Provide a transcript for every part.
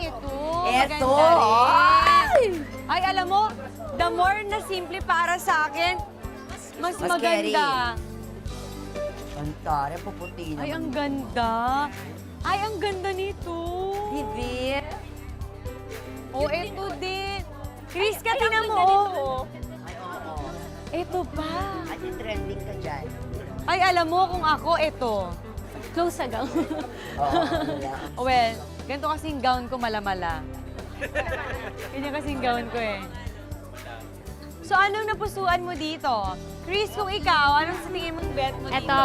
ito. Eto. Maganda rin. Ay, alam mo, the more na simple para sa akin, mas maganda. Ang tara, puputi naman. Ay, ang ganda. Ay, ang ganda nito. Bibir. Oh, ito din. Chris, katina mo, oh. Ay, oo. Ito pa. At yung trending ka dyan. Ay, alam mo kung ako, ito. Close sa gown. Oo, wala. Well, ganito kasing gown ko malamala. Ganyan kasing gown ko eh. So, anong napusuan mo dito? Chris, kung ikaw, anong sa tingin mong bet mo dito? Ito.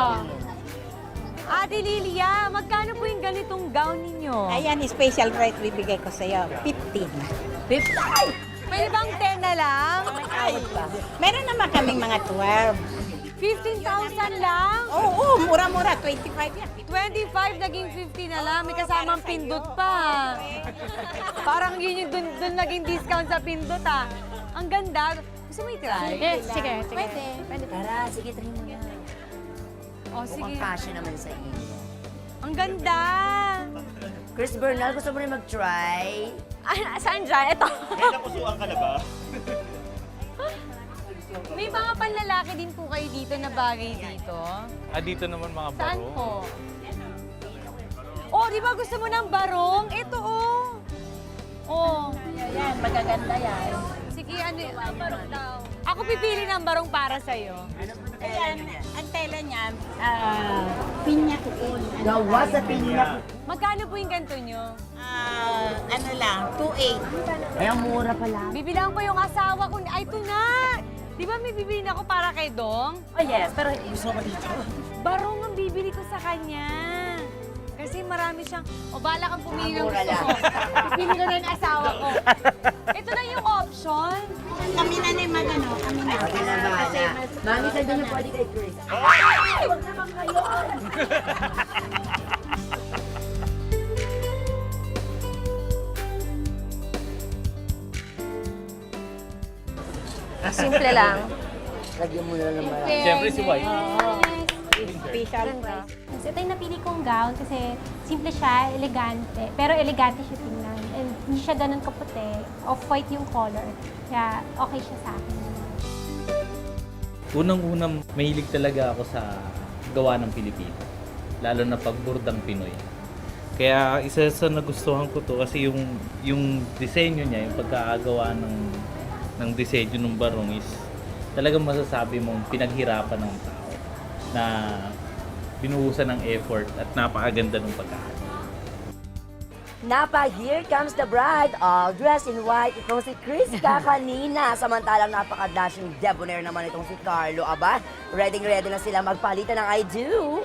Ate Lilia, magkano po yung ganitong gown ninyo? Ayan, special price bibigay ko sa'yo. 15. 50! Pwede bang 10 na lang? Meron naman kaming mga 12. 15,000 lang? Oo, mura-mura. 25 yan. 25 naging 50 na lang. May kasamang pindot pa. Parang yun yung dun naging discount sa pindot ah. Ang ganda. Gusto mo i-try? Yes, sige. Pwede. Tara, sige, try mo na. Oh, sige. Mukhang kasya naman sa inyo. Ang ganda. Chris Bernal, gusto mo rin mag-try? Saan dyan? Ito. May napusuan ka na ba? May mga panlalaki din po kayo dito na bagay dito. Dito naman mga baro. Saan po? Oh, di ba gusto mo ng barong? Ito, oh. Oh. Yan, magaganda yan. Sige, ano yun? Barong daw. Ako pipili ng barong para sa'yo. Ayan, ang tela niyan, pinya kuon. Gawa sa pinya. Magkano po yung ganito nyo? Ano lang, 2.8. Ay, ang mura pala. Bibilang ko yung asawa ko. Ay, ito na! Di ba may bibili na ako para kay Dong? Oh, yes. Pero gusto ko dito. Barong ang bibili ko sa kanya. Kasi marami siyang, o bala kang pumili ng Mura gusto lang. ko. Pipili ko na yung asawa ko. Ito na yung option. Kami na ni Magano, kami na. Sabi na bala. Mami, saan doon yung pwede kay Chris? simple lang. Lagyan mo na ng marami. Siyempre si White. Special price. So, ito yung napili kong gown kasi simple siya, elegante. Pero elegante siya tingnan. And hindi siya ganun kaputi. Off-white yung color. Kaya okay siya sa akin. Unang-unang mahilig talaga ako sa gawa ng Pilipino. Lalo na pagburdang Pinoy. Kaya isa sa nagustuhan ko to kasi yung disenyo niya, yung pagkakagawa ng disenyo ng barong is talagang masasabi mong pinaghirapan ng tao na binuhusan ng effort at napakaganda ng pagkakagawa. Napa, here comes the bride, all dressed in white. Itong si Chris kanina. Samantalang napaka-dashing debonair naman itong si Carlo. Aba, ready na sila magpalitan ng I do.